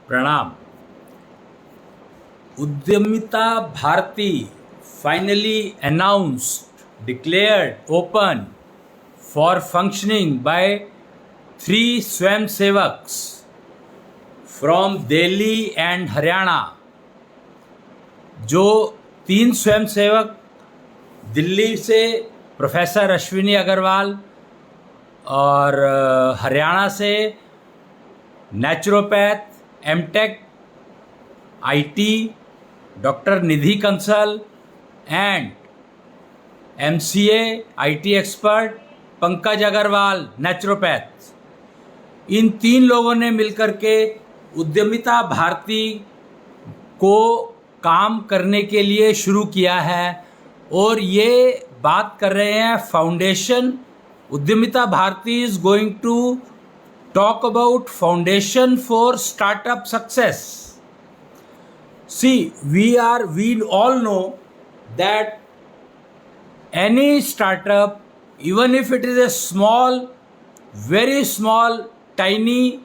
प्रणाम। उद्यमिता Bharti finally announced, declared open for functioning by 3 स्वयंसेवक्स from Delhi and Haryana. जो 3 स्वयंसेवक दिल्ली से प्रोफेसर अश्विनी अग्रवाल और हरियाणा से naturopath MTech IT doctor Nidhi Kansal and MCA IT expert Pankaj Agarwal naturopath, इन 3 लोगों ने मिलकर के उद्यमिता भारती को काम करने के लिए शुरू किया है और ये बात कर रहे हैं foundation. Udyamita Bharati is going to talk about foundation for startup success. See, we all know that any startup, even if it is a small, very small, tiny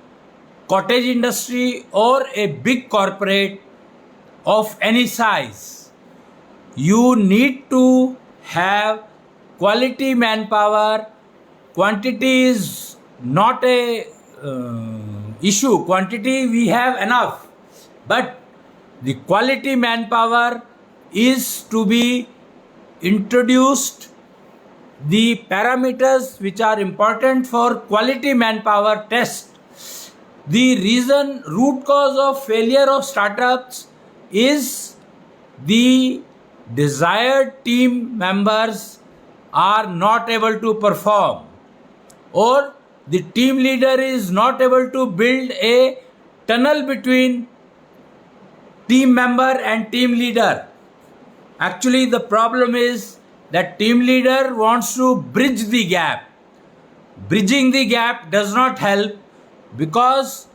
cottage industry or a big corporate of any size, you need to have quality manpower. Quantity is not a issue. Quantity we have enough, but the quality manpower is to be introduced. The parameters which are important for quality manpower test. The root cause of failure of startups is the desired team members are not able to perform, or the team leader is not able to build a tunnel between team member and team leader. Actually, the problem is that team leader wants to bridge the gap. Bridging the gap does not help, because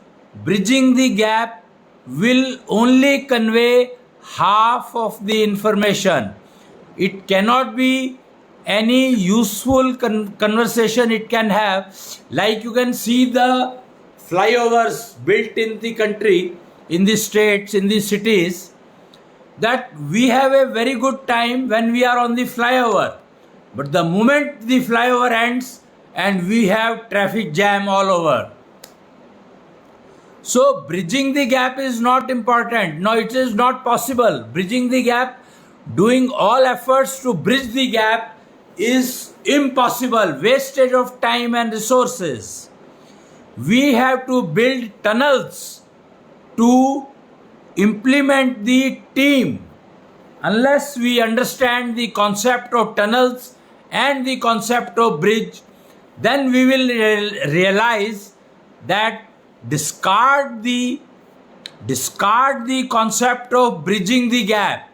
bridging the gap will only convey half of the information. It cannot be any useful conversation it can have. Like you can see the flyovers built in the country, in the states, in the cities, that we have a very good time when we are on the flyover. But the moment the flyover ends and we have traffic jam all over. So bridging the gap is not important. No, it is not possible. Bridging the gap, doing all efforts to bridge the gap is impossible. Wastage of time and resources. We have to build tunnels to implement the team. Unless we understand the concept of tunnels and the concept of bridge, then we will realize that discard the concept of bridging the gap.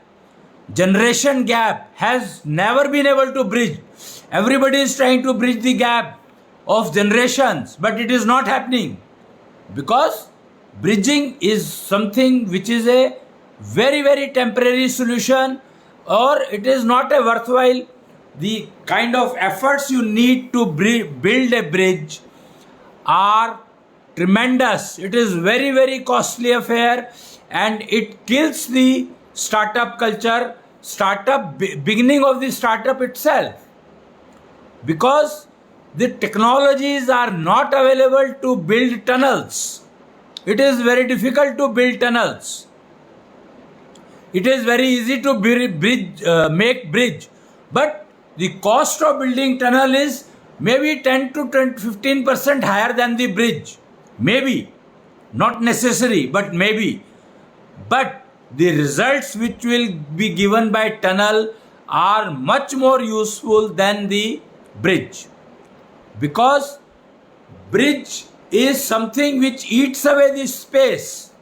Generation gap has never been able to bridge. Everybody is trying to bridge the gap of generations, but it is not happening, because bridging is something which is a very, very temporary solution, or it is not a worthwhile. The kind of efforts you need to build a bridge are tremendous. It is very, very costly affair, and it kills the startup culture, beginning of the startup itself, because the technologies are not available to build tunnels. It is very difficult to build tunnels. It is very easy to make bridge, but the cost of building tunnel is maybe 10 to 15% higher than the bridge. Maybe, not necessary, but maybe. But the results which will be given by tunnel are much more useful than the bridge, because bridge is something which eats away the space.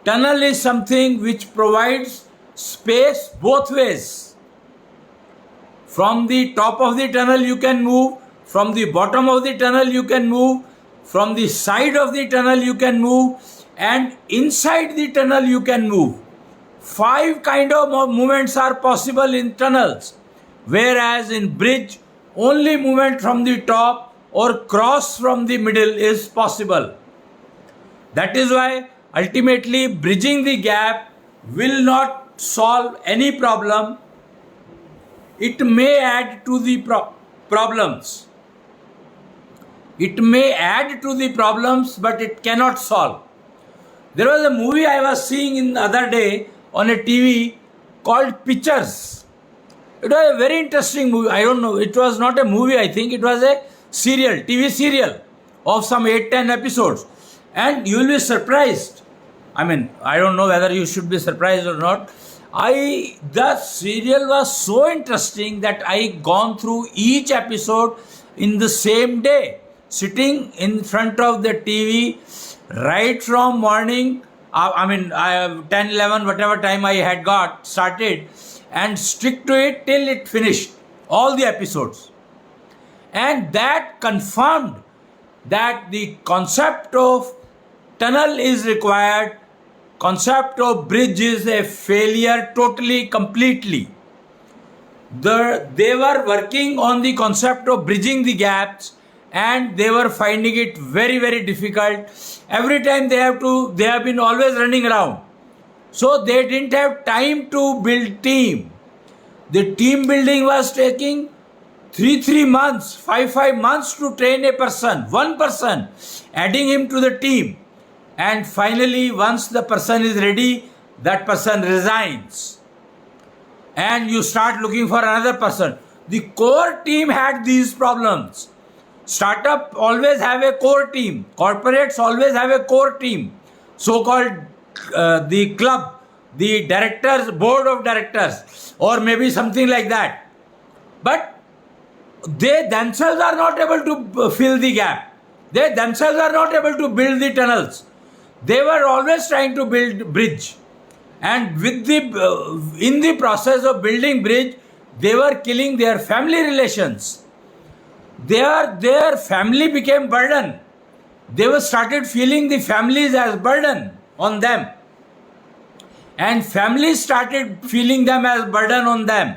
Tunnel is something which provides space both ways. From the top of the tunnel you can move, from the bottom of the tunnel you can move, from the side of the tunnel you can move, and inside the tunnel you can move. 5 kind of movements are possible in tunnels, whereas in bridge only movement from the top or cross from the middle is possible. That is why ultimately bridging the gap will not solve any problem. It may add to the problems. It may add to the problems, but it cannot solve. There was a movie I was seeing in the other day on a TV called Pictures. It was a very interesting movie. I don't know. It was not a movie, I think. It was a serial, TV serial of some 8-10 episodes. And you will be surprised. I mean, I don't know whether you should be surprised or not. The serial was so interesting that I gone through each episode in the same day, sitting in front of the TV right from morning. 10, 11, whatever time I had got started, and stick to it till it finished, all the episodes. And that confirmed that the concept of tunnel is required, concept of bridge is a failure totally, completely. They were working on the concept of bridging the gaps, and they were finding it very, very difficult. Every time they have been always running around. So they didn't have time to build team. The team building was taking 3 months, 5 months to train a person, one person, adding him to the team. And finally, once the person is ready, that person resigns. And you start looking for another person. The core team had these problems. Startup always have a core team. Corporates always have a core team. So-called the club, the directors, board of directors, or maybe something like that. But they themselves are not able to fill the gap. They themselves are not able to build the tunnels. They were always trying to build bridge. And with in the process of building bridge, they were killing their family relations. Their family became burden. They were started feeling the families as burden on them. And families started feeling them as burden on them.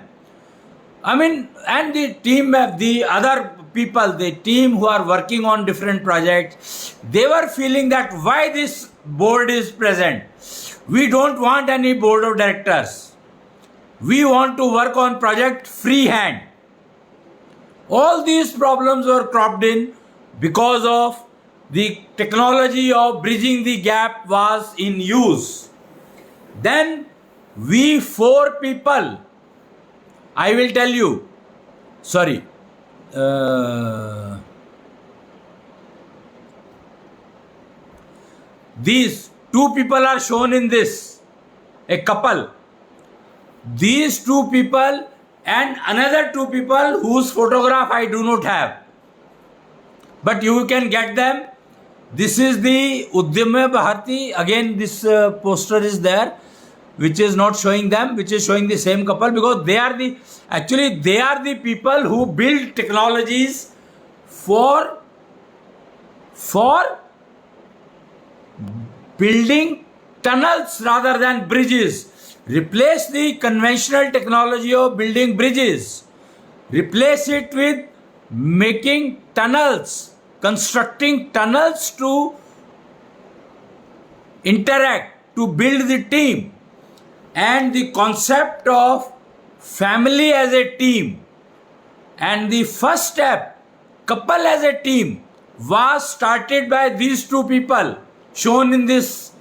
And the team, the other people, the team who are working on different projects, they were feeling that why this board is present. We don't want any board of directors. We want to work on project free hand. All these problems were cropped in because of the technology of bridging the gap was in use. Then we 4 people, I will tell you, sorry, these 2 people are shown in this, a couple. These 2 people and another 2 people whose photograph I do not have. But you can get them. This is the Udyam Bharti. Again, this poster is there, which is not showing them, which is showing the same couple, because they are the people who build technologies for building tunnels rather than bridges. Replace the conventional technology of building bridges. Replace it with making tunnels, constructing tunnels to interact, to build the team. And the concept of family as a team and the first step, couple as a team, was started by these 2 people shown in this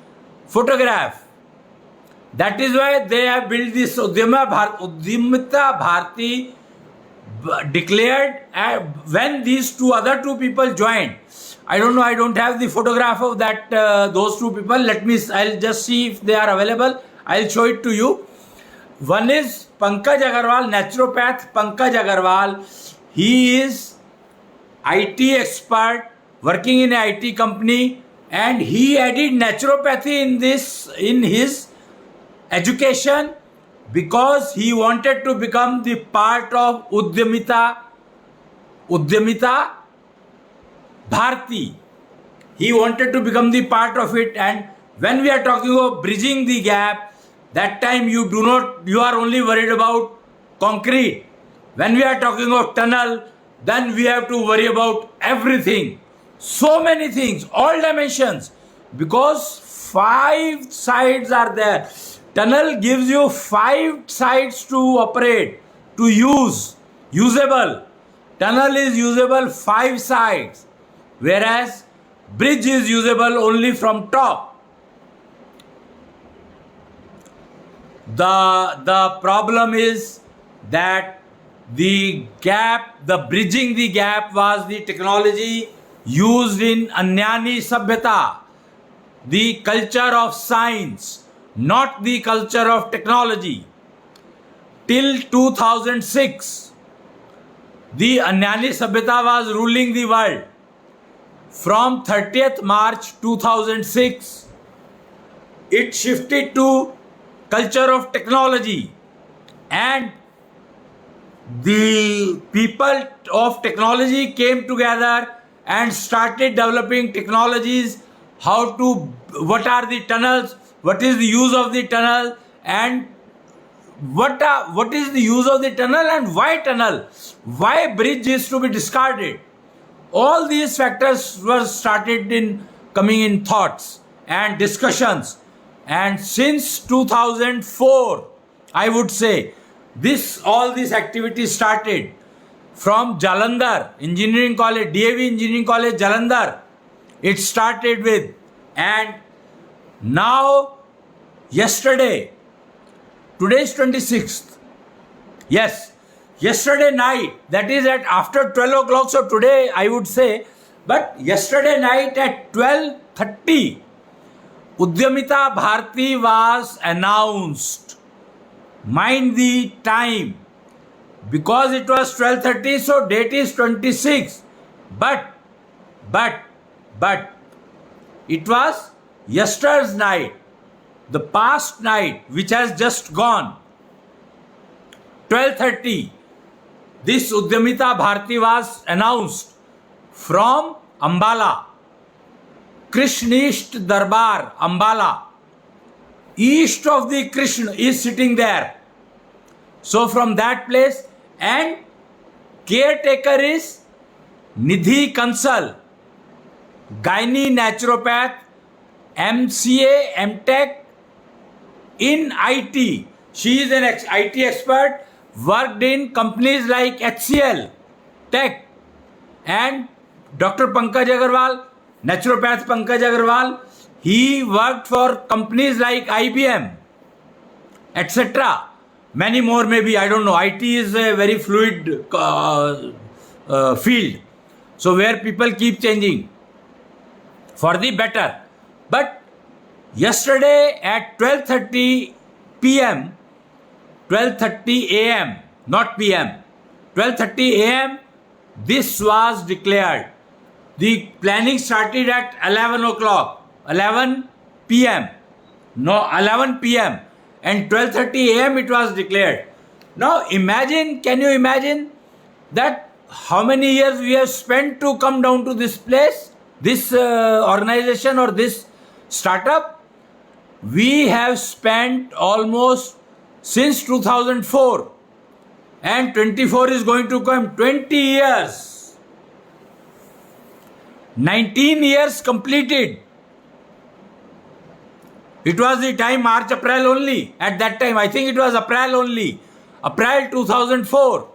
photograph. That is why they have built this Udyamita Bharti declared when these other two people joined. I don't know, I don't have the photograph of that those 2 people. I'll just see if they are available. I'll show it to you. One is Pankaj Agarwal, naturopath Pankaj Agarwal. He is IT expert working in an IT company, and he added naturopathy in his education because he wanted to become the part of Udyamita Bharti. He wanted to become the part of it, and when we are talking of bridging the gap, that time you are only worried about concrete. When we are talking of tunnel, then we have to worry about everything. So many things, all dimensions. because 5 sides are there. Tunnel gives you 5 sides to operate, to use, usable. Tunnel is usable 5 sides, whereas bridge is usable only from top. The problem is that the bridging the gap was the technology used in Anyani Sabhyata, the culture of science, not the culture of technology. Till 2006, the Anyani Sabhyata was ruling the world. From 30th March 2006, it shifted to culture of technology, and the people of technology came together and started developing technologies, what are the tunnels, what is the use of the tunnel, and what is the use of the tunnel, and why bridge is to be discarded. All these factors were started coming in thoughts and discussions. And since 2004, I would say, all these activities started from Jalandhar Engineering College, DAV Engineering College, Jalandhar. It started with, and now today is 26th. Yes, yesterday night, that is at after 12 o'clock, so today I would say, but yesterday night at 12:30, Udyamita Bharti was announced. Mind the time, because it was 12:30, so date is 26. But it was yesterday's night, the past night, which has just gone. 12:30, this Udyamita Bharti was announced from Ambala. Krishnist Darbar, Ambala. East of the Krishna is sitting there. So from that place, and caretaker is Nidhi Kansal, gynae naturopath, MCA, MTech in IT. She is an IT expert, worked in companies like HCL, Tech, and Dr. Pankaj Agarwal, naturopath Pankaj Agarwal, he worked for companies like IBM, etc. Many more maybe, I don't know. IT is a very fluid field. So where people keep changing for the better. But yesterday at 12:30 p.m., 12:30 a.m., not p.m., 12:30 a.m., this was declared. The planning started at 11 o'clock, 11 p.m. No, 11 p.m. and 12:30 a.m. it was declared. Now imagine, can you imagine that how many years we have spent to come down to this place, this organization or this startup? We have spent almost since 2004, and 24 is going to come, 20 years. 19 years completed. It was the time March, April only. At that time, I think it was April only. April 2004.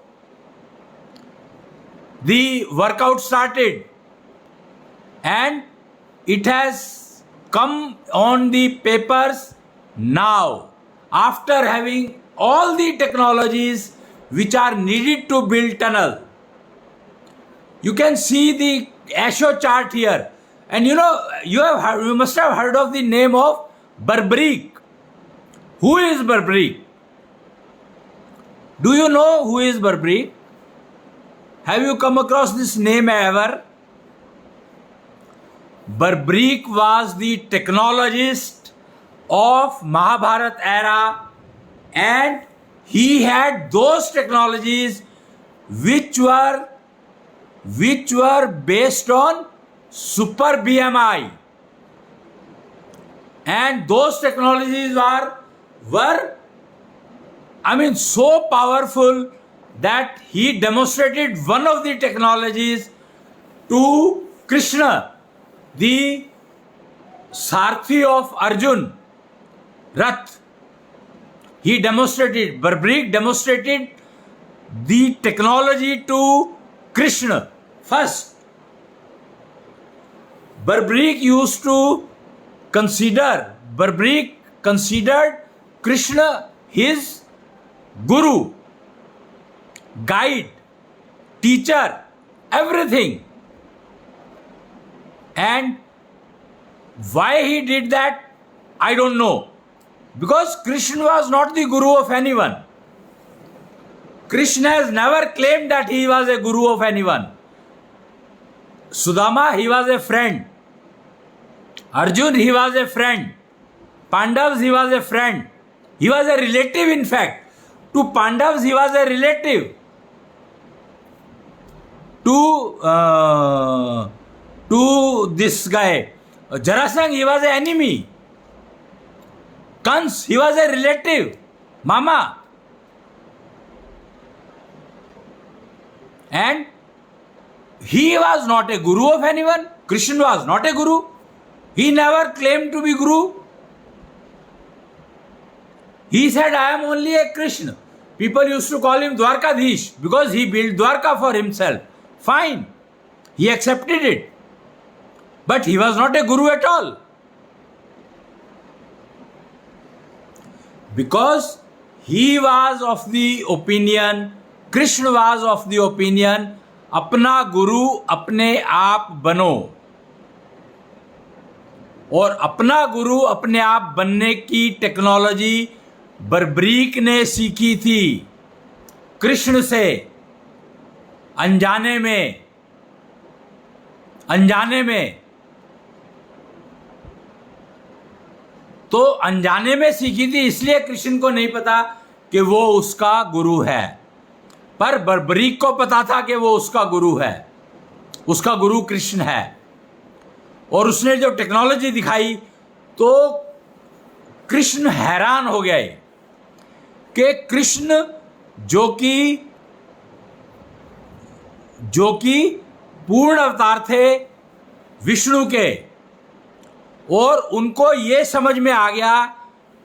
The workout started. And it has come on the papers now. After having all the technologies which are needed to build tunnel. You can see the ASHO chart here, and you must have heard of the name of Barbarik. Who is Barbarik? Do you know who is Barbarik? Have you come across this name ever? Barbarik was the technologist of Mahabharat era, and he had those technologies which were based on super BMI, and those technologies were so powerful that he demonstrated one of the technologies to Krishna, the Sarthi of Arjun, Rath. He demonstrated, Barbaric demonstrated the technology to Krishna first. Barbaric considered Krishna his guru, guide, teacher, everything. And why he did that, I don't know. Because Krishna was not the guru of anyone. Krishna has never claimed that he was a guru of anyone. Sudama, he was a friend. Arjun, he was a friend. Pandavas, he was a friend. He was a relative, in fact. To Pandavas, he was a relative. To this guy, Jarasangh, he was an enemy. Kans, he was a relative, Mama. And he was not a guru of anyone. Krishna was not a guru. He never claimed to be guru. He said, I am only a Krishna. People used to call him Dwarkadhish because he built Dwarka for himself. Fine. He accepted it. But he was not a guru at all. Because he was of the opinion, Krishna was of the opinion, अपना गुरु अपने आप बनो. और अपना गुरु अपने आप बनने की टेक्नोलॉजी बर्बरीक ने सीखी थी कृष्ण से, अनजाने में. तो अनजाने में सीखी थी, इसलिए कृष्ण को नहीं पता कि वो उसका गुरु है. पर बर्बरीक को पता था कि वो उसका गुरु है, उसका गुरु कृष्ण है. और उसने जो टेक्नोलॉजी दिखाई तो कृष्ण हैरान हो गए कि कृष्ण जो कि पूर्ण अवतार थे विष्णु के, और उनको ये समझ में आ गया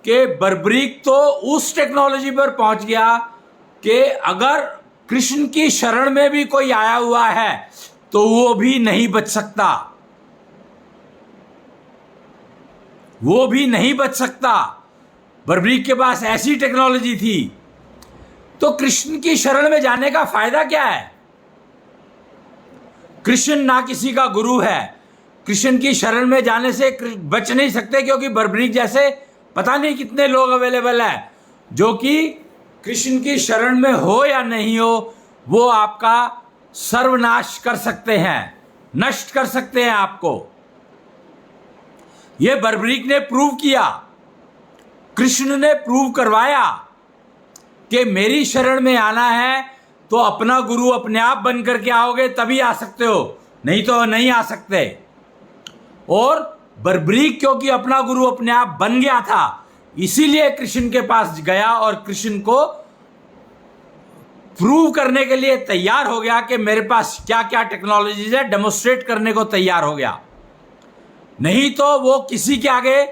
कि बर्बरीक तो उस टेक्नोलॉजी पर पहुंच गया कि अगर कृष्ण की शरण में भी कोई आया हुआ है तो वो भी नहीं बच सकता, वो भी नहीं बच सकता. बर्बरीक के पास ऐसी टेक्नोलॉजी थी. तो कृष्ण की शरण में जाने का फायदा क्या है? कृष्ण ना किसी का गुरु है. कृष्ण की शरण में जाने से बच नहीं सकते, क्योंकि बर्बरीक जैसे पता नहीं कितने लोग अवेलेबल है जो कि कृष्ण की शरण में हो या नहीं हो, वो आपका सर्वनाश कर सकते हैं, नष्ट कर सकते हैं आपको. ये बर्बरीक ने प्रूव किया, कृष्ण ने प्रूव करवाया कि मेरी शरण में आना है तो अपना गुरु अपने आप बन करके आओगे तभी आ सकते हो, नहीं तो नहीं आ सकते. और बर्बरीक क्योंकि अपना गुरु अपने आप बन गया था, इसीलिए कृष्ण के पास गया और कृष्ण को प्रूव करने के लिए तैयार हो गया कि मेरे पास क्या क्या टेक्नोलॉजीज है, डेमोस्ट्रेट करने को तैयार हो गया. नहीं तो वो किसी के आगे,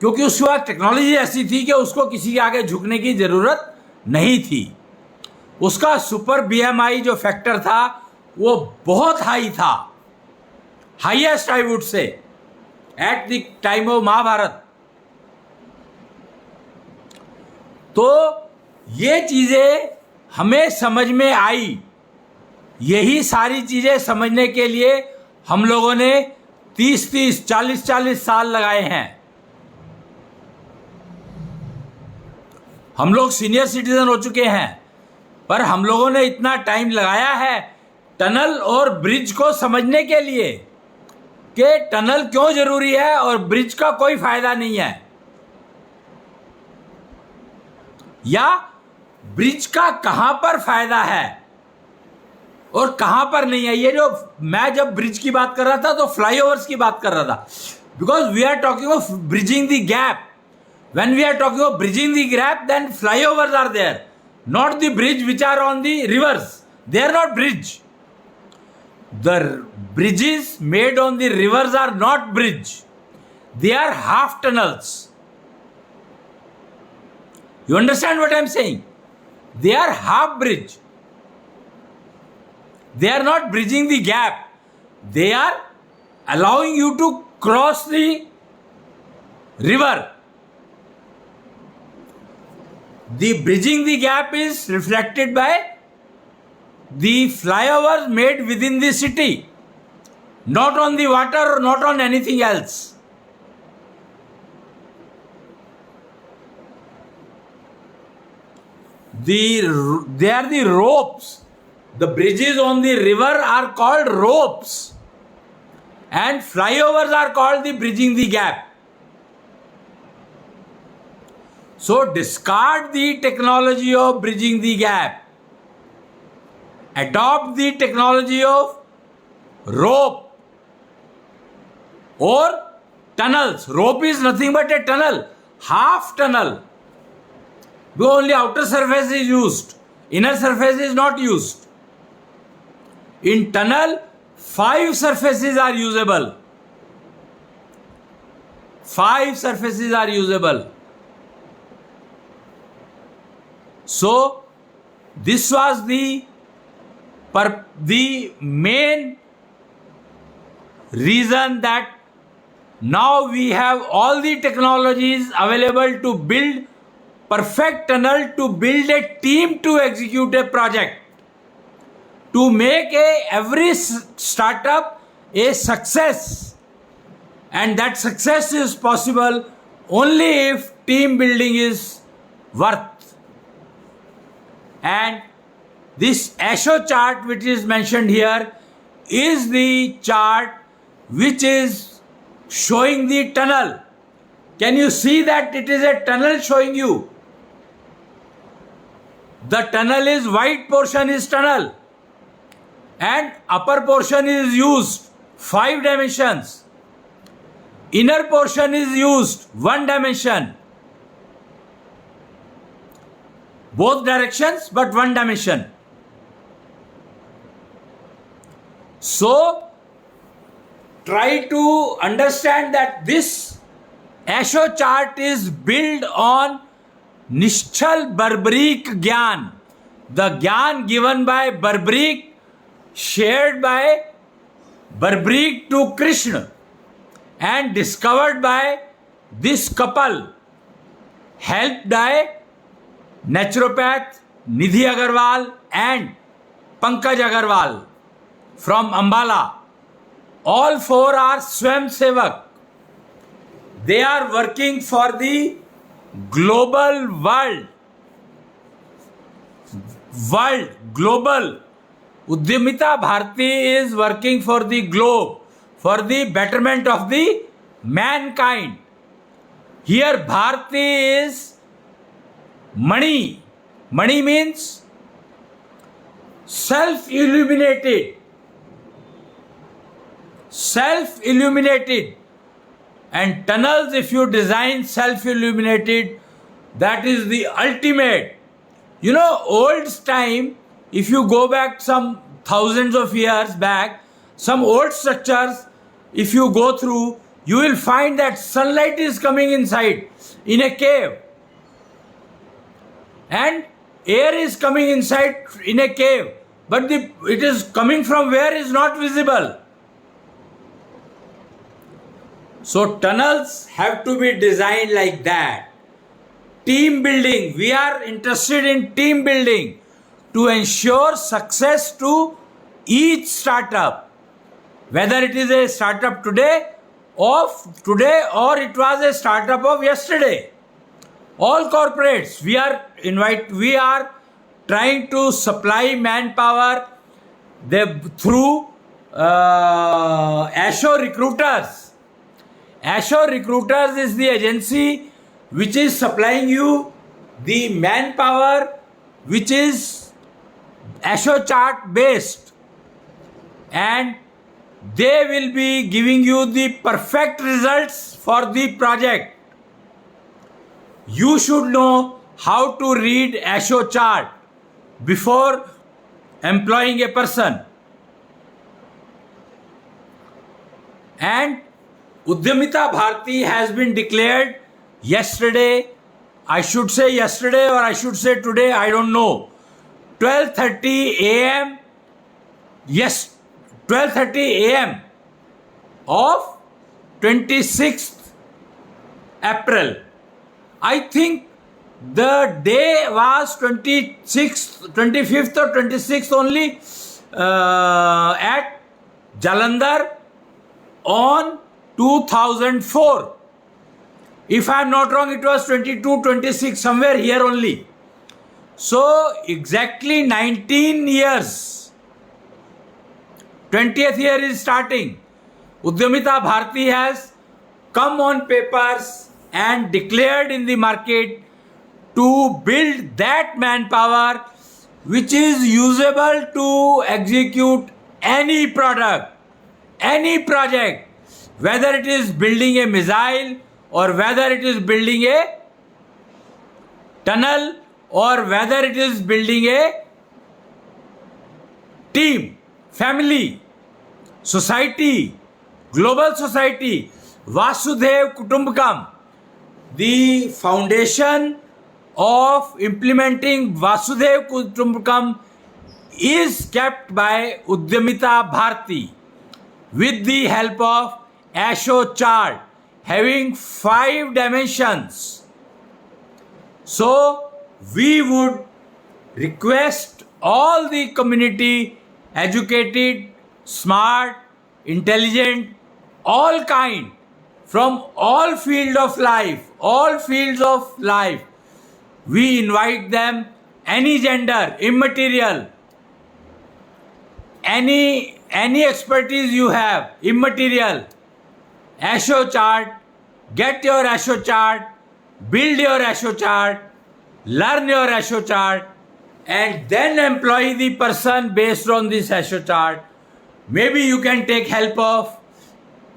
क्योंकि उसके बाद टेक्नोलॉजी ऐसी थी कि उसको किसी के आगे झुकने की जरूरत नहीं थी. उसका सुपर बीएमआई जो फैक्टर था वो बहुत हाई था, highest I would say at the time of Mahabharat. तो ये चीजें हमें समझ में आई. यही सारी चीजें समझने के लिए हम लोगों ने 30-30, 40-40 साल लगाए हैं. हम लोग सीनियर सिटीजन हो चुके हैं, पर हम लोगों ने इतना टाइम लगाया है टनल और ब्रिज को समझने के लिए कि टनल क्यों जरूरी है और ब्रिज का कोई फायदा नहीं है, या ब्रिज का कहां पर फायदा है और कहां पर नहीं है. ये जो मैं जब ब्रिज की बात कर रहा था तो फ्लाईओवर्स की बात कर रहा था, because we are talking of bridging the gap. When we are talking of bridging the gap, then flyovers are there, not the bridge which are on the rivers. They are not bridge. The bridges made on the rivers are not bridge. They are half tunnels. You understand what I am saying? They are half bridge. They are not bridging the gap. They are allowing you to cross the river. The bridging the gap is reflected by the flyovers made within the city, not on the water or not on anything else. They are the ropes. The bridges on the river are called ropes, and flyovers are called the bridging the gap. So discard the technology of bridging the gap. Adopt the technology of rope or tunnels. Rope is nothing but a tunnel, half tunnel. Because only outer surface is used, inner surface is not used. In tunnel, 5 surfaces are usable. 5 surfaces are usable. So, this was the main reason that now we have all the technologies available to build perfect tunnel, to build a team to execute a project, to make every startup a success. And that success is possible only if team building is worth. And this ASHO chart which is mentioned here is the chart which is showing the tunnel. Can you see that it is a tunnel showing you? The tunnel is white portion is tunnel and upper portion is used 5 dimensions. Inner portion is used 1 dimension. Both directions but 1 dimension. So try to understand that this ASHO chart is built on Nishchal Barbaric Gyan. The Gyan given by Barbaric, shared by Barbaric to Krishna, and discovered by this couple, helped by naturopath Nidhi Agarwal and Pankaj Agarwal from Ambala. All 4 are Swam Sevak. They are working for the global world. Global. Udyamita Bharati is working for the globe, for the betterment of the mankind. Here Bharati is Mani. Mani means self-illuminated. Self-illuminated. And tunnels, if you design self-illuminated, that is the ultimate. You know, old time, if you go back some thousands of years back, some old structures, if you go through, you will find that sunlight is coming inside in a cave. And air is coming inside in a cave. But it is coming from where is not visible. So tunnels have to be designed like that. Team building. We are interested in team building to ensure success to each startup. Whether it is a startup today or it was a startup of yesterday. All corporates, we are trying to supply manpower through ASHO Recruiters. ASHO Recruiters is the agency which is supplying you the manpower which is ASHO chart based, and they will be giving you the perfect results for the project. You should know how to read ASHO chart before employing a person. And Udyamita Bharti has been declared yesterday. I should say yesterday or I should say today, I don't know. 12:30 a.m. Yes, 12:30 a.m. of 26th April. I think the day was 26th, 25th or 26th only at Jalandhar on 2004. If I am not wrong, it was 22, 26, somewhere here only. So exactly 19 years. 20th year is starting. Udyamita Bharti has come on papers and declared in the market to build that manpower which is usable to execute any product, any project, whether it is building a missile or whether it is building a tunnel or whether it is building a team, family, society, global society. Vasudhaiva Kutumbakam. The foundation of implementing Vasudhaiva Kutumbakam is kept by Udyamita Bharti with the help of ASHO chart having 5 dimensions. So we would request all the community, educated, smart, intelligent, all kind, from all fields of life, we invite them, any gender, immaterial, any expertise you have, immaterial, ASHO chart, get your ASHO chart, build your ASHO chart, learn your ASHO chart, and then employ the person based on this ASHO chart. Maybe you can take help of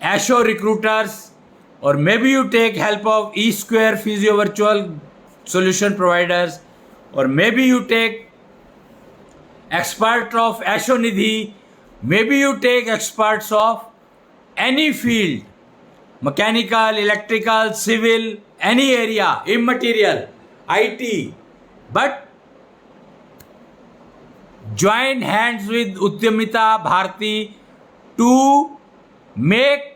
ASHO recruiters, or maybe you take help of E-Square Physio Virtual Solution Providers, or maybe you take expert of ASHO Nidhi, maybe you take experts of any field, mechanical, electrical, civil, any area, immaterial, IT, but join hands with Udyamita Bharti to make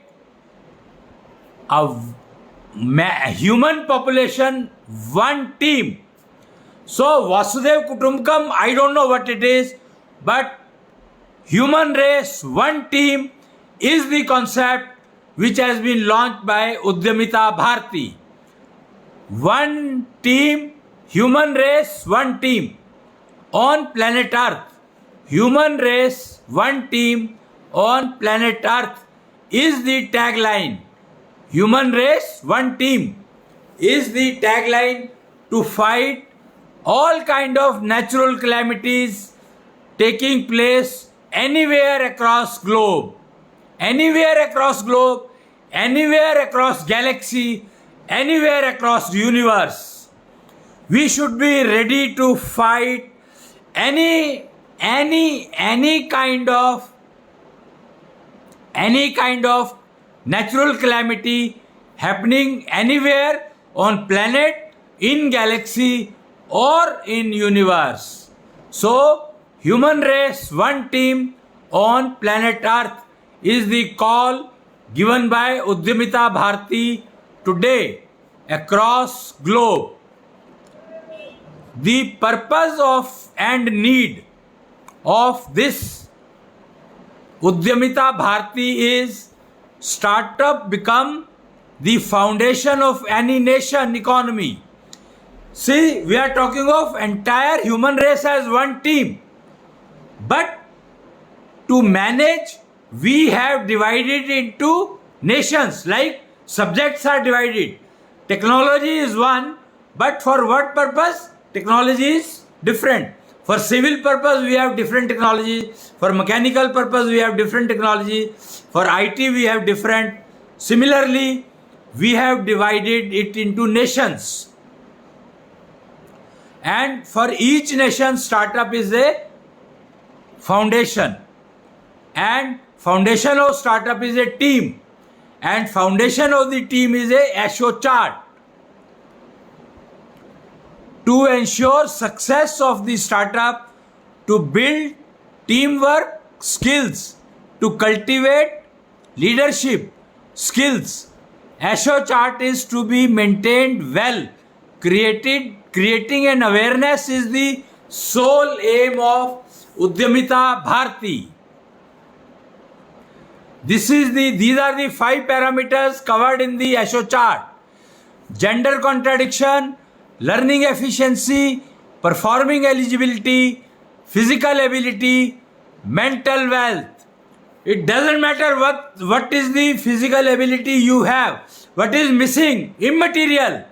a human population one team. So Vasudhaiva Kutumbakam, I don't know what it is, but human race one team is the concept which has been launched by Udyamita Bharti. One team, human race one team on planet Earth. Human race one team on planet Earth is the tagline. Human race one team is the tagline to fight all kind of natural calamities taking place anywhere across globe, anywhere across galaxy, anywhere across universe. We should be ready to fight any kind of natural calamity happening anywhere on planet, in galaxy or in universe. So human race one team on planet Earth is the call given by Udyamita Bharti today across globe. The purpose of and need of this Udyamita Bharti is startup become the foundation of any nation economy. See, we are talking of entire human race as one team. But to manage, we have divided into nations, like subjects are divided. Technology is one, but for what purpose? Technology is different. For civil purpose, we have different technology. For mechanical purpose, we have different technology. For IT, we have different. Similarly, we have divided it into nations. And for each nation, startup is a foundation. And foundation of startup is a team. and foundation of the team is a ASHO chart. To ensure success of the startup, to build teamwork skills, to cultivate leadership skills, ASHO chart is to be maintained well. Creating an awareness is the sole aim of Udyamita Bharti. These are the 5 parameters covered in the ASHO chart: gender contradiction, learning efficiency, performing eligibility, physical ability, mental wealth. It doesn't matter what is the physical ability you have, what is missing, immaterial.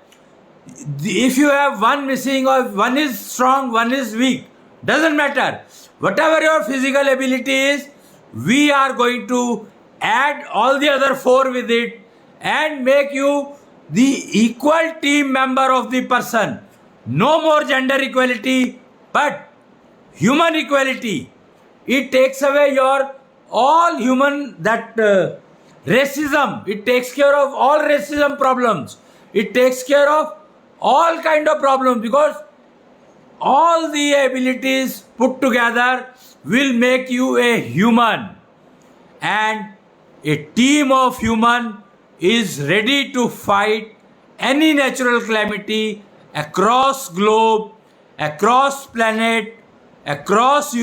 If you have one missing or one is strong, one is weak, doesn't matter. Whatever your physical ability is, we are going to add all the other 4 with it and make you the equal team member of the person. No more gender equality, but human equality. It takes away your all human racism. It takes care of all racism problems. It takes care of all kind of problems, because all the abilities put together will make you a human, and a team of human is ready to fight any natural calamity across globe, across planet, across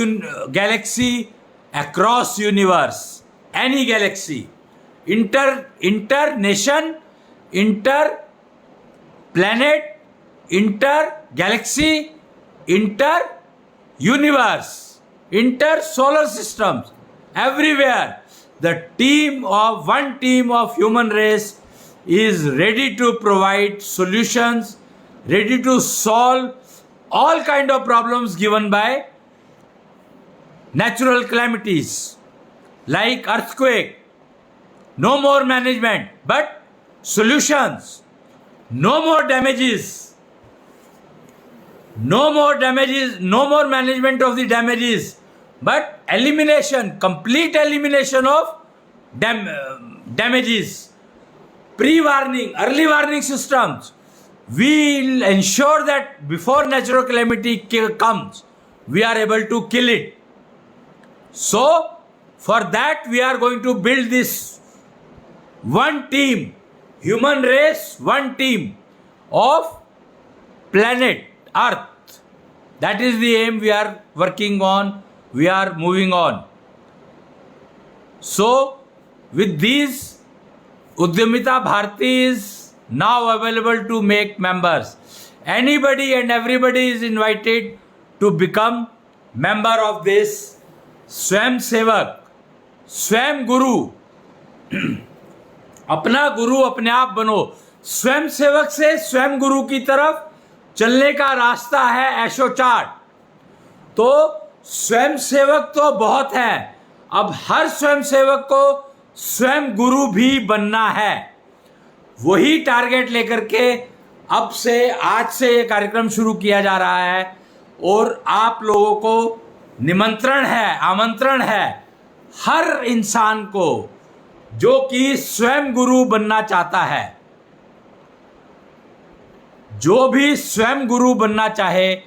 galaxy, across universe, any galaxy, inter-nation, inter-planet, inter-galaxy, inter-universe, inter-solar systems, everywhere. The one team of human race is ready to provide solutions, ready to solve all kind of problems given by natural calamities like earthquake. No more management, but solutions. No more damages. No more management of the damages, but elimination, complete elimination of damages. Pre-warning, early warning systems. We will ensure that before natural calamity comes, we are able to kill it. So, for that we are going to build this one team, human race, one team of planet Earth. That is the aim we are working on, we are moving on. So, with these, Udyamita Bharti is now available to make members. Anybody and everybody is invited to become member of this स्वयं सेवक, स्वयं गुरु. अपना गुरु अपने आप बनो. स्वयं सेवक से स्वयं गुरु की तरफ चलने का रास्ता है ASHO चार्ट. तो स्वयं सेवक तो बहुत है, अब हर स्वयं सेवक को स्वयं गुरु भी बनना है. वही टारगेट लेकर के अब से, आज से ये कार्यक्रम शुरू किया जा रहा है. और आप लोगों को निमंत्रण है, आमंत्रण है, हर इंसान को जो कि स्वयं गुरु बनना चाहता है, जो भी स्वयं गुरु बनना चाहे,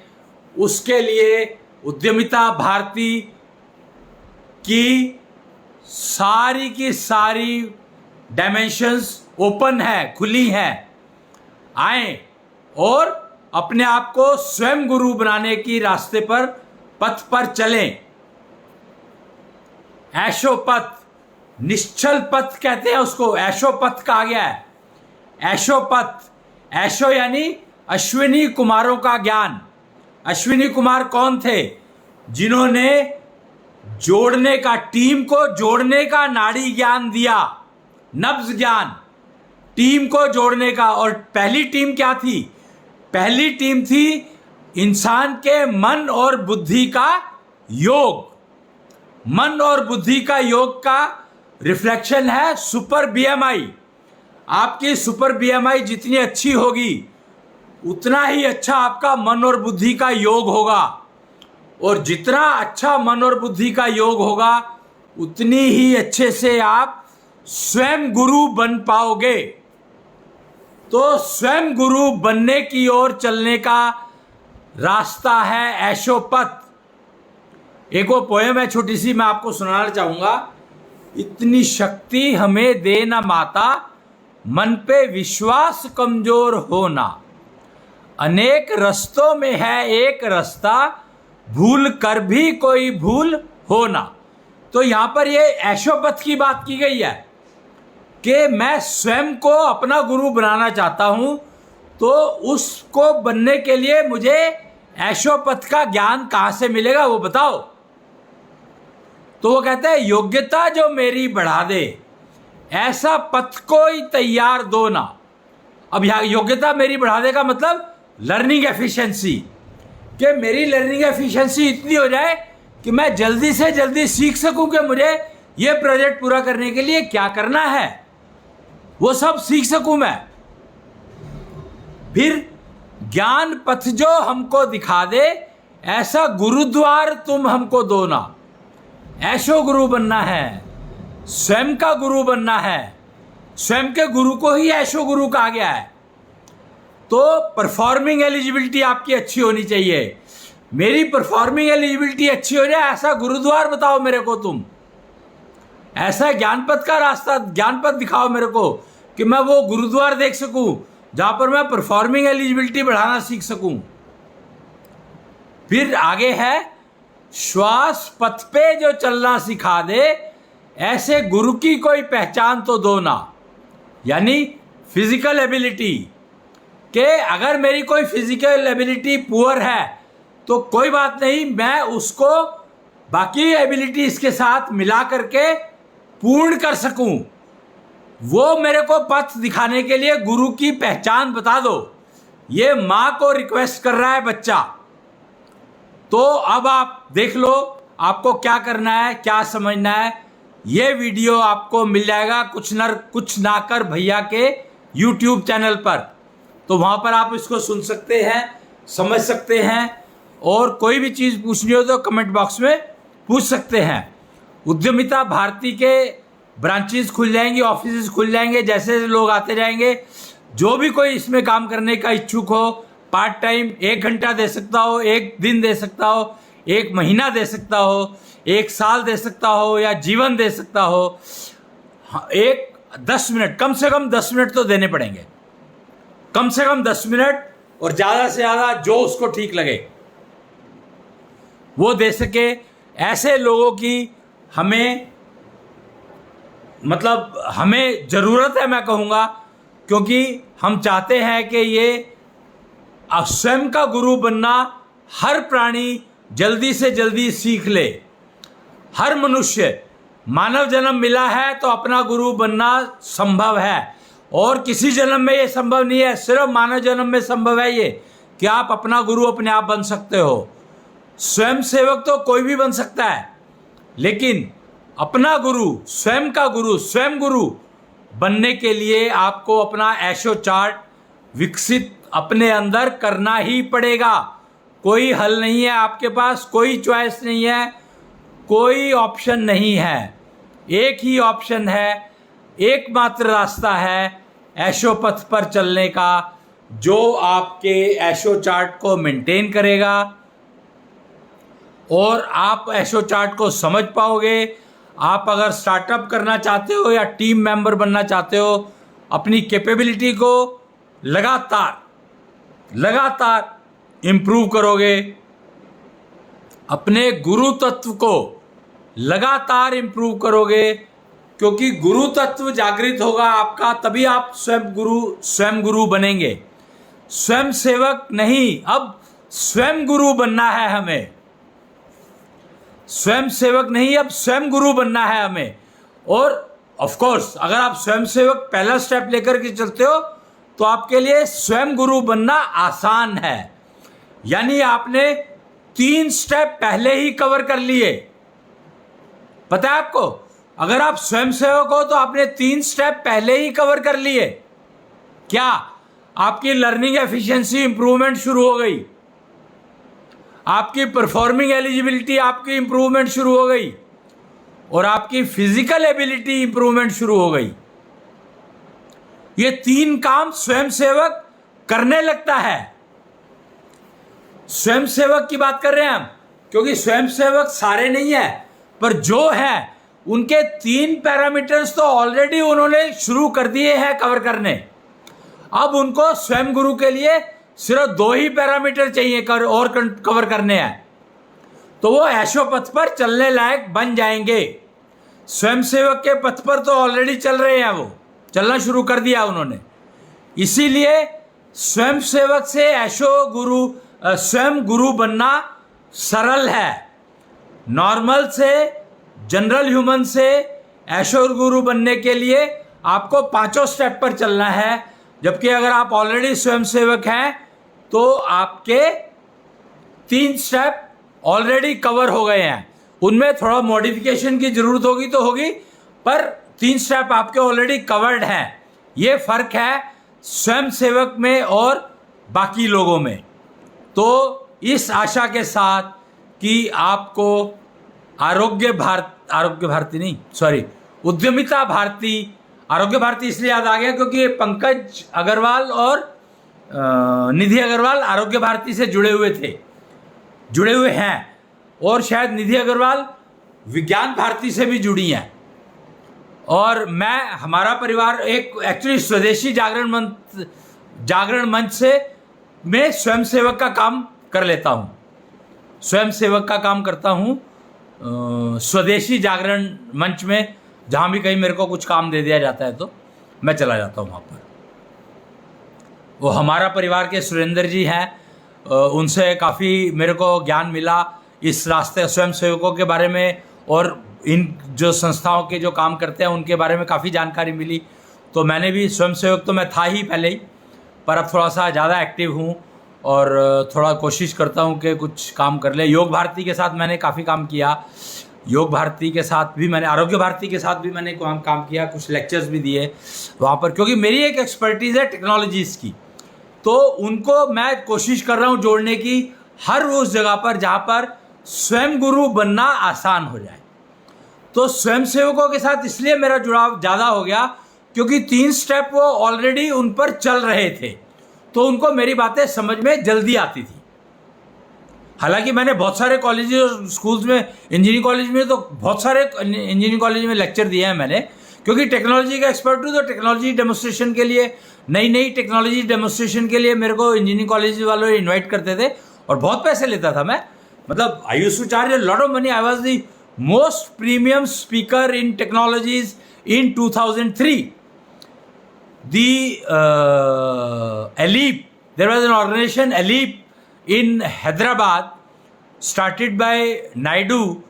उसके लिए उद्यमिता भारती की सारी डायमेंशंस ओपन है, खुली हैं. आए और अपने आप को स्वयं गुरु बनाने की रास्ते पर, पथ पर चलें. ASHO पथ, निश्चल पथ कहते हैं उसको, ASHO पथ कहा गया है. ASHO पथ, ASHO यानी अश्विनी कुमारों का ज्ञान. अश्विनी कुमार कौन थे? जिन्होंने जोड़ने का, टीम को जोड़ने का नाड़ी ज्ञान दिया, नब्ज ज्ञान, टीम को जोड़ने का. और पहली टीम क्या थी? पहली टीम थी इंसान के मन और बुद्धि का योग. मन और बुद्धि का योग का रिफ्लेक्शन है सुपर BMI. आपकी सुपर BMI जितनी अच्छी होगी, उतना ही अच्छा आपका मन और बुद्धि का योग होगा. और जितना अच्छा मन और बुद्धि का योग होगा, उतनी ही अच्छे से आप स्वयं गुरु बन पाओगे। तो स्वयं गुरु बनने की ओर चलने का रास्ता है ऐशोपथ। एक वो पोएम है छोटी सी, मैं आपको सुनाना चाहूंगा। इतनी शक्ति हमें दे ना माता, मन पे विश्वास कमजोर होना। अनेक रस्तों में है एक रास्ता, भूल कर भी कोई भूल होना। तो यहां पर ये ऐशोपथ की बात की गई है कि मैं स्वयं को अपना गुरु बनाना चाहता हूं, तो उसको बनने के लिए मुझे ऐशोपथ का ज्ञान कहां से मिलेगा वो बताओ। तो वो कहते हैं योग्यता जो मेरी बढ़ा दे, ऐसा पथ कोई तैयार दो ना। अब यहां योग्यता मेरी बढ़ा दे का मतलब लर्निंग एफिशिएंसी, कि मेरी लर्निंग एफिशिएंसी इतनी हो जाए कि मैं जल्दी से जल्दी सीख सकूं कि मुझे ये प्रोजेक्ट पूरा करने के लिए क्या करना है, वो सब सीख सकूं मैं। फिर ज्ञान पथ जो हमको दिखा दे, ऐसा गुरुद्वार तुम हमको दो ना। ऐशो गुरु बनना है, स्वयं का गुरु बनना है। स्वयं के गुरु को ही ऐशो गुरु कहा गया है। तो परफॉर्मिंग एलिजिबिलिटी आपकी अच्छी होनी चाहिए। मेरी परफॉर्मिंग एलिजिबिलिटी अच्छी हो जाए, ऐसा गुरुद्वार बताओ मेरे को तुम, ऐसा ज्ञानपथ का रास्ता, ज्ञानपथ दिखाओ मेरे को कि मैं वो गुरुद्वार देख सकूं जहां पर मैं परफॉर्मिंग एलिजिबिलिटी बढ़ाना सीख सकूं। फिर आगे है श्वास पथ पे जो चलना सिखा दे, ऐसे गुरु की कोई पहचान तो दो ना। यानी फिजिकल एबिलिटी, कि अगर मेरी कोई फिजिकल एबिलिटी पुअर है तो कोई बात नहीं, मैं उसको बाकी एबिलिटीज के साथ मिला करके पूर्ण कर सकूं। वो मेरे को पथ दिखाने के लिए गुरु की पहचान बता दो। ये मां को रिक्वेस्ट कर रहा है बच्चा। तो अब आप देख लो आपको क्या करना है, क्या समझना है। ये वीडियो आपको मिल जाएगा कुछ ना कर भैया के YouTube चैनल पर। तो वहां पर आप इसको सुन सकते हैं, समझ सकते हैं, और कोई भी चीज़ पूछनी हो तो कमेंट बॉक्स में पूछ सकते हैं। उद्यमिता भारती के ब्रांचेस खुल जाएंगी, ऑफिस खुल जाएंगे, जैसे लोग आते जाएंगे। जो भी कोई इसमें काम करने का इच्छुक हो, पार्ट टाइम 1 घंटा दे सकता हो, 1 दिन दे सकता हो, 1 महीना दे सकता हो, 1 साल दे सकता हो, या जीवन दे सकता हो, 10 मिनट, कम से कम 10 मिनट तो देने पड़ेंगे, कम से कम 10 मिनट, और ज़्यादा से ज़्यादा जो उसको ठीक लगे वो दे सके। ऐसे लोगों की हमें ज़रूरत है, मैं कहूँगा, क्योंकि हम चाहते हैं कि ये स्वयं का गुरु बनना हर प्राणी जल्दी से जल्दी सीख ले। हर मनुष्य, मानव जन्म मिला है तो अपना गुरु बनना संभव है, और किसी जन्म में ये संभव नहीं है, सिर्फ मानव जन्म में संभव है ये कि आप अपना गुरु अपने आप बन सकते हो। स्वयं सेवक तो कोई भी बन सकता है, लेकिन अपना गुरु, स्वयं का गुरु, स्वयं गुरु बनने के लिए आपको अपना ऐशो चार्ट विकसित अपने अंदर करना ही पड़ेगा। कोई हल नहीं है आपके पास, कोई चॉइस नहीं है, कोई ऑप्शन नहीं है। एक ही ऑप्शन है, एकमात्र रास्ता है ऐशोपथ पर चलने का, जो आपके ऐशो चार्ट को मेंटेन करेगा, और आप ऐशो चार्ट को समझ पाओगे। आप अगर स्टार्टअप करना चाहते हो या टीम मेंबर बनना चाहते हो, अपनी कैपेबिलिटी को लगातार इम्प्रूव करोगे, अपने गुरु तत्व को लगातार इम्प्रूव करोगे, क्योंकि गुरु तत्व जागृत होगा आपका, तभी आप स्वयं गुरु बनेंगे। स्वयं सेवक नहीं, अब स्वयं गुरु बनना है हमें। स्वयं सेवक नहीं, अब स्वयं गुरु बनना है हमें। और ऑफ कोर्स अगर आप स्वयं सेवक पहला स्टेप लेकर के चलते हो तो आपके लिए स्वयं गुरु बनना आसान है। यानी आपने 3 स्टेप पहले ही कवर कर लिए। पता है आपको, अगर आप स्वयं सेवक हो तो आपने 3 स्टेप पहले ही कवर कर लिए। क्या? आपकी लर्निंग एफिशिएंसी इंप्रूवमेंट शुरू हो गई, आपकी परफॉर्मिंग एलिजिबिलिटी आपकी इंप्रूवमेंट शुरू हो गई, और आपकी फिजिकल एबिलिटी इंप्रूवमेंट शुरू हो गई। ये 3 काम स्वयंसेवक करने लगता है। स्वयंसेवक की बात कर रहे हैं हम, क्योंकि स्वयंसेवक सारे नहीं है, पर जो है उनके 3 पैरामीटर्स तो ऑलरेडी उन्होंने शुरू कर दिए हैं कवर करने। अब उनको स्वयं गुरु के लिए सिर्फ 2 ही पैरामीटर चाहिए और कवर करने हैं, तो वो ऐशो पथ पर चलने लायक बन जाएंगे। स्वयंसेवक के पथ पर तो ऑलरेडी चल रहे हैं, वो चलना शुरू कर दिया उन्होंने। इसीलिए स्वयंसेवक से स्वयं गुरु बनना सरल है। नॉर्मल से, जनरल ह्यूमन से ऐशो गुरु बनने के लिए आपको 5 स्टेप पर चलना है, जबकि अगर आप ऑलरेडी स्वयंसेवक हैं तो आपके 3 स्टेप ऑलरेडी कवर हो गए हैं। उनमें थोड़ा मॉडिफिकेशन की जरूरत होगी तो होगी, पर 3 स्टेप आपके ऑलरेडी कवर्ड हैं। ये फर्क है स्वयंसेवक में और बाकी लोगों में। तो इस आशा के साथ कि आपको उद्यमिता भारती, आरोग्य भारती इसलिए याद आ गया क्योंकि पंकज अग्रवाल और निधि अग्रवाल आरोग्य भारती से जुड़े हुए हैं, और शायद निधि अग्रवाल विज्ञान भारती से भी जुड़ी हैं। और हमारा परिवार एक्चुअली स्वदेशी जागरण मंच से मैं स्वयंसेवक का काम कर लेता हूँ, स्वयंसेवक का काम करता हूँ स्वदेशी जागरण मंच में। जहाँ भी कहीं मेरे को कुछ काम दे दिया जाता है तो मैं चला जाता हूँ वहाँ पर। वो हमारा परिवार के सुरेंद्र जी हैं, उनसे काफ़ी मेरे को ज्ञान मिला इस रास्ते स्वयंसेवकों के बारे में, और इन जो संस्थाओं के जो काम करते हैं उनके बारे में काफ़ी जानकारी मिली। तो मैंने भी स्वयंसेवक तो मैं था ही पहले ही, पर अब थोड़ा सा ज़्यादा एक्टिव हूँ और थोड़ा कोशिश करता हूँ कि कुछ काम कर ले। योग भारती के साथ मैंने काफ़ी काम किया, योग भारती के साथ भी मैंने, आरोग्य भारती के साथ भी मैंने काम किया, कुछ लेक्चर्स भी दिए वहाँ पर, क्योंकि मेरी एक एक्सपर्टीज़ है टेक्नोलॉजीज़ की। तो उनको मैं कोशिश कर रहा हूँ जोड़ने की हर उस जगह पर जहाँ पर स्वयं गुरु बनना आसान हो जाए। तो स्वयंसेवकों के साथ इसलिए मेरा जुड़ाव ज़्यादा हो गया क्योंकि 3 स्टेप वो ऑलरेडी उन पर चल रहे थे, तो उनको मेरी बातें समझ में जल्दी आती थी। हालांकि मैंने बहुत सारे कॉलेजेस और स्कूल्स में, इंजीनियरिंग कॉलेज में तो बहुत सारे इंजीनियरिंग कॉलेज में लेक्चर दिए हैं मैंने, क्योंकि टेक्नोलॉजी का एक्सपर्ट हूँ। तो टेक्नोलॉजी डेमोस्ट्रेशन के लिए, नई टेक्नोलॉजी डेमोस्ट्रेशन के लिए मेरे को इंजीनियरिंग कॉलेज वालों इन्वाइट करते थे और बहुत पैसे लेता था मैं। मतलब I used to charge a lot of money. I was the most premium speaker in technologies in 2003. ALEAP, there was an organization ALEAP in Hyderabad, started by Naidu,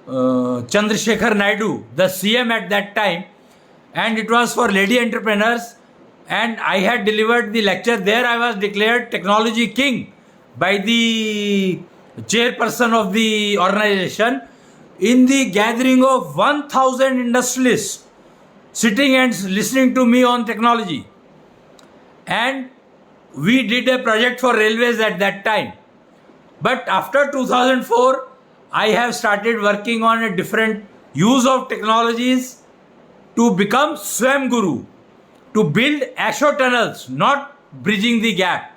Chandrasekhar Naidu, the CM at that time, and it was for lady entrepreneurs, and I had delivered the lecture there. I was declared technology king by the chairperson of the organization in the gathering of 1,000 industrialists sitting and listening to me on technology. And we did a project for railways at that time. But after 2004, I have started working on a different use of technologies to become Swam Guru, to build Asho tunnels, not bridging the gap.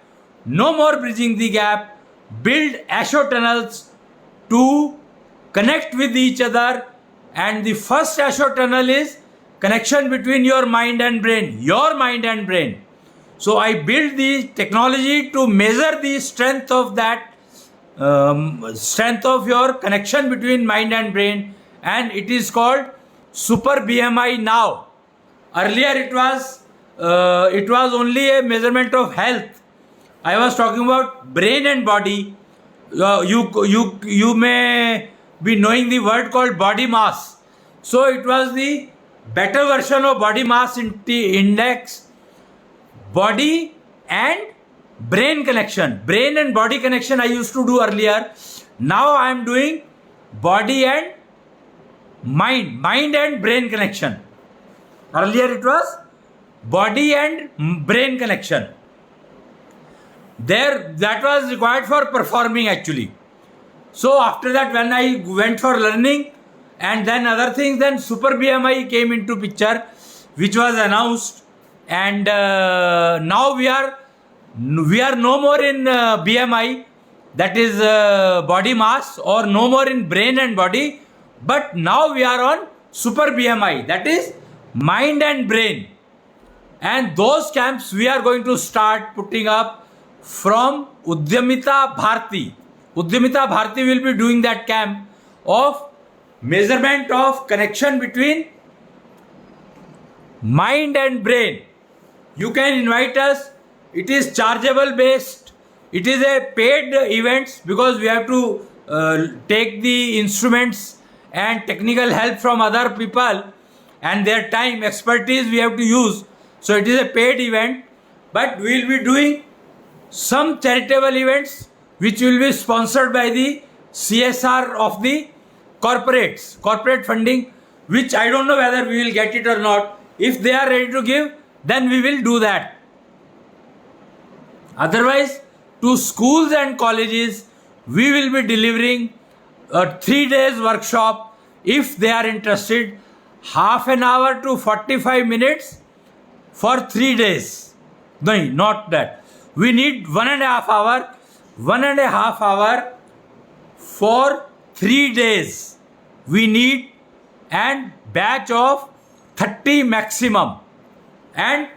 No more bridging the gap. Build Asho tunnels to connect with each other. And the first Asho tunnel is connection between your mind and brain. Your mind and brain. So I built the technology to measure the strength of that, strength of your connection between mind and brain, and it is called Super BMI now. Earlier it was only a measurement of health. I was talking about brain and body. You may be knowing the word called body mass. So it was the better version of body mass index. Body and brain connection. Brain and body connection I used to do earlier. Now I am doing body and mind and brain connection. Earlier it was body and brain connection. There, that was required for performing actually. So after that, when I went for learning and then other things. Then Super BMI came into picture, which was announced, and now we are no more in BMI, that is body mass, or no more in brain and body, but now we are on Super BMI, that is mind and brain. And those camps we are going to start putting up from Udyamita Bharti. Udyamita Bharti will be doing that camp of measurement of connection between mind and brain. You can invite us. It is chargeable based. It is a paid event because we have to take the instruments and technical help from other people, and their time, expertise we have to use. So it is a paid event, but we will be doing some charitable events which will be sponsored by the CSR of the corporate funding, which I don't know whether we will get it or not. If they are ready to give, then we will do that. Otherwise, to schools and colleges, we will be delivering a 3 days workshop. If they are interested, half an hour to 45 minutes for 3 days. No, not that. We need 1.5 hour. 1.5 hour for 3 days. We need and batch of 30 maximum. And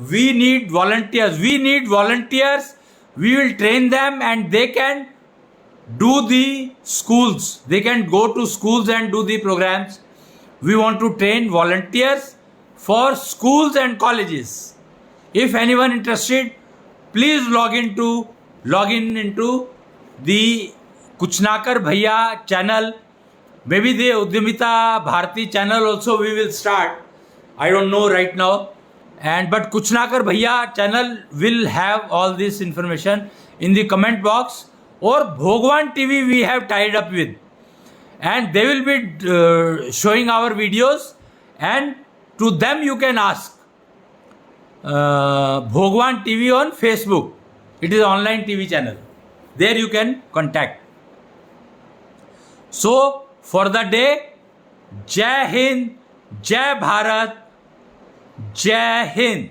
we need volunteers. We will train them and they can do the schools. They can go to schools and do the programs. We want to train volunteers for schools and colleges. If anyone interested, please log in into the Kuchnakar Bhaiya channel. Maybe the Udyamita Bharti channel also we will start. I don't know right now. But Kuchnakar Bhaiya channel will have all this information in the comment box. Or Bhogwan TV we have tied up with, and they will be showing our videos, and to them you can ask. Bhogwan TV on Facebook. It is online TV channel. There you can contact. So for the day, Jai Hind, Jai Bharat, Jai Hind.